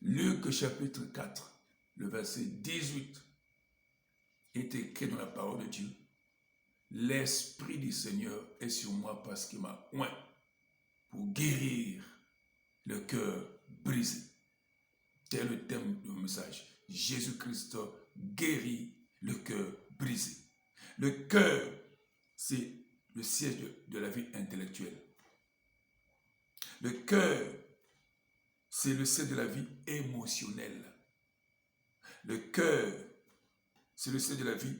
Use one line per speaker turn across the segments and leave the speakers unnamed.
Luc chapitre 4, le verset 18 est écrit dans la parole de Dieu. L'Esprit du Seigneur est sur moi parce qu'il m'a oint pour guérir le cœur brisé. Tel est le thème de mon message. Jésus-Christ guérit le cœur brisé. Le cœur, c'est le siège de la vie intellectuelle. Le cœur, c'est le siège de la vie émotionnelle. Le cœur, c'est le siège de la vie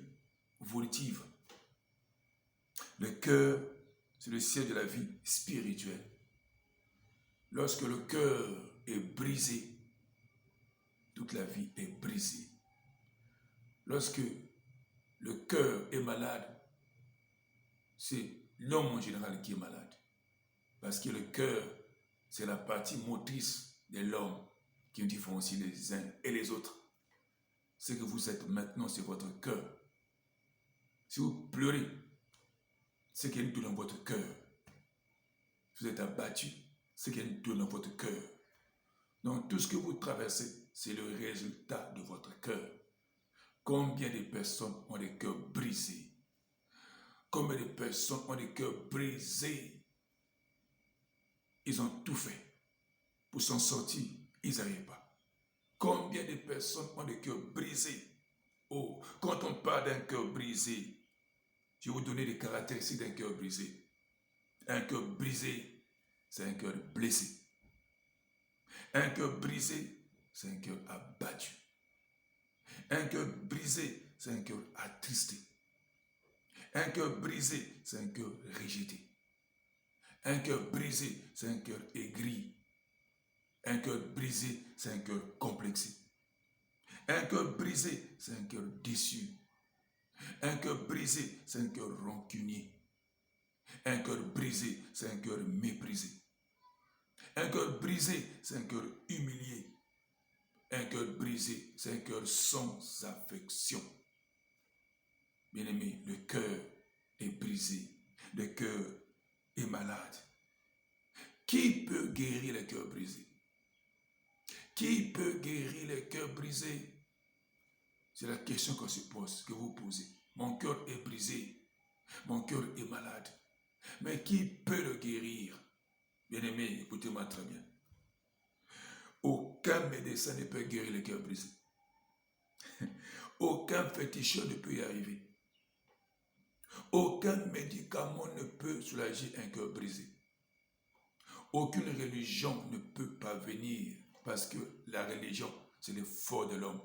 volitive. Le cœur, c'est le siège de la vie spirituelle. Lorsque le cœur est brisé, toute la vie est brisée. Lorsque le cœur est malade, c'est l'homme en général qui est malade. Parce que le cœur, c'est la partie motrice de l'homme qui différencie les uns et les autres. Ce que vous êtes maintenant, c'est votre cœur. Si vous pleurez, c'est qu'il y a une douleur dans votre cœur. Si vous êtes abattu, c'est qu'il y a une douleur dans votre cœur. Donc tout ce que vous traversez, c'est le résultat de votre cœur. Combien de personnes ont des cœurs brisés? Combien de personnes ont des cœurs brisés? Ils ont tout fait pour s'en sortir, ils n'arrivent pas. Combien de personnes ont des cœurs brisés? Oh, quand on parle d'un cœur brisé, je vais vous donner les caractéristiques d'un cœur brisé. Un cœur brisé, c'est un cœur blessé. Un cœur brisé, c'est un cœur abattu. Un cœur brisé, c'est un cœur attristé. Un cœur brisé, c'est un cœur rejeté. Un cœur brisé, c'est un cœur aigri. Un cœur brisé, c'est un cœur complexé. Un cœur brisé, c'est un cœur déçu. Un cœur brisé, c'est un cœur rancunier. Un cœur brisé, c'est un cœur méprisé. Un cœur brisé, c'est un cœur humilié. Un cœur brisé, c'est un cœur sans affection. Bien-aimé, le cœur est brisé. Le cœur est malade. Qui peut guérir le cœur brisé? Qui peut guérir le cœur brisé? C'est la question qu'on se pose, que vous posez. Mon cœur est brisé. Mon cœur est malade. Mais qui peut le guérir? Bien-aimé, écoutez-moi très bien. Aucun médecin ne peut guérir le cœur brisé. Aucun féticheur ne peut y arriver. Aucun médicament ne peut soulager un cœur brisé. Aucune religion ne peut pas venir parce que la religion, c'est le fort de l'homme.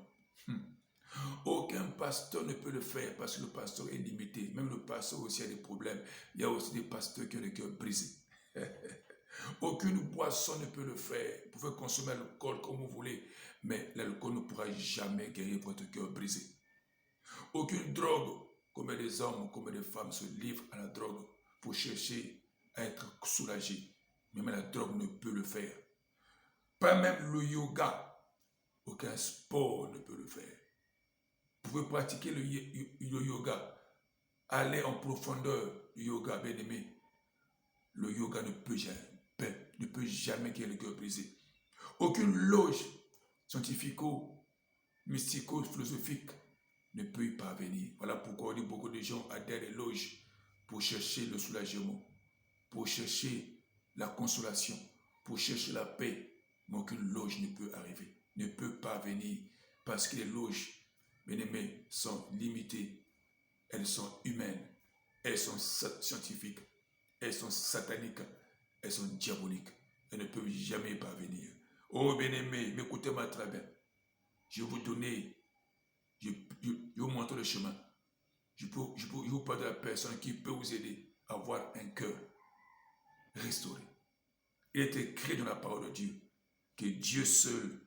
Aucun pasteur ne peut le faire parce que le pasteur est limité. Même le pasteur aussi a des problèmes. Il y a aussi des pasteurs qui ont le cœur brisé. Aucune boisson ne peut le faire. Vous pouvez consommer l'alcool comme vous voulez, mais l'alcool ne pourra jamais guérir votre cœur brisé. Aucune drogue, comme des hommes, comme des femmes se livrent à la drogue pour chercher à être soulagés. Même la drogue ne peut le faire. Pas même le yoga. Aucun sport ne peut le faire. Vous pouvez pratiquer le yoga. Aller en profondeur du yoga, bien aimé. Le yoga ne peut jamais guérir le cœur brisé. Aucune loge scientifico-mystico-philosophique ne peut y parvenir. Voilà pourquoi on dit beaucoup de gens adhèrent aux loges pour chercher le soulagement, pour chercher la consolation, pour chercher la paix. Mais aucune loge ne peut arriver, ne peut parvenir, parce que les loges, bien aimés, sont limitées, elles sont humaines, elles sont scientifiques, elles sont sataniques, elles sont diaboliques, elles ne peuvent jamais parvenir. Oh bien-aimé, écoutez-moi très bien. Je vais vous donner, je vous montrer le chemin. Je vous parle de la personne qui peut vous aider à avoir un cœur restauré. Il est écrit dans la parole de Dieu que Dieu seul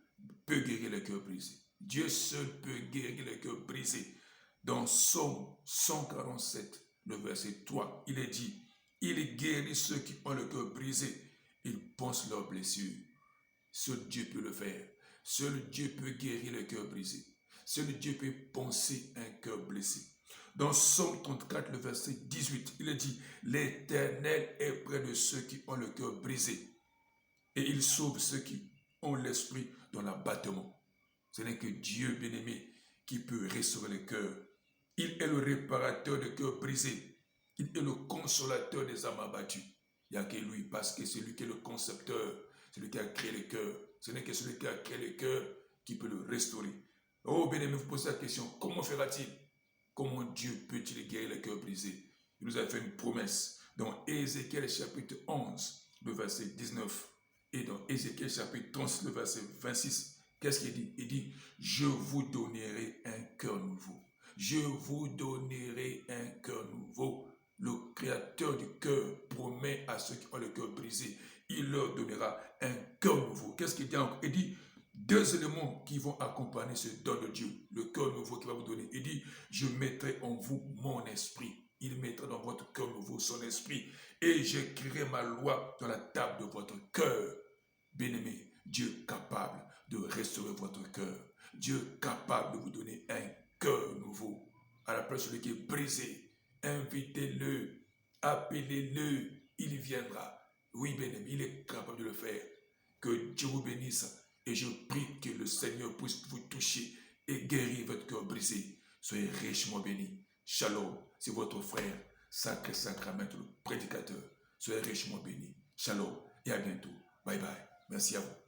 peut guérir le cœur brisé. Dieu seul peut guérir le cœur brisé. Dans Psaume 147, le verset 3, il est dit, il guérit ceux qui ont le cœur brisé. Il pense leurs blessures. Seul Dieu peut le faire. Seul Dieu peut guérir le cœur brisé. Seul Dieu peut penser un cœur blessé. Dans Psaume 34, le verset 18, il est dit, l'Éternel est près de ceux qui ont le cœur brisé. Et il sauve ceux qui ont l'esprit dans l'abattement. Ce n'est que Dieu, bien-aimé, qui peut restaurer les cœurs. Il est le réparateur des cœurs brisés. Il est le consolateur des âmes abattues. Il n'y a que lui, parce que c'est lui qui est le concepteur, c'est lui qui a créé les cœurs. Ce n'est que celui qui a créé les cœurs qui peut le restaurer. Oh, bien-aimé, vous posez la question, comment fera-t-il? Comment Dieu peut-il guérir les cœurs brisés? Il nous a fait une promesse dans Ézéchiel chapitre 11, le verset 19, et dans Ézéchiel chapitre 30, le verset 26. Qu'est-ce qu'il dit? Il dit, je vous donnerai un cœur nouveau. Je vous donnerai un cœur nouveau. Le créateur du cœur promet à ceux qui ont le cœur brisé, il leur donnera un cœur nouveau. Qu'est-ce qu'il dit encore? Il dit, deux éléments qui vont accompagner ce don de Dieu, le cœur nouveau qu'il va vous donner. Il dit, je mettrai en vous mon esprit. Il mettra dans votre cœur nouveau son esprit. Et j'écrirai ma loi dans la table de votre cœur. Bien-aimé, Dieu capable de restaurer votre cœur. Dieu capable de vous donner un cœur nouveau. À la place de celui qui est brisé, invitez-le, appelez-le, il viendra. Oui, bien-aimé, il est capable de le faire. Que Dieu vous bénisse. Et je prie que le Seigneur puisse vous toucher et guérir votre cœur brisé. Soyez richement bénis. Shalom, c'est votre frère, Sacré Sacrament, le prédicateur. Soyez richement bénis. Shalom et à bientôt. Bye bye. Merci à vous.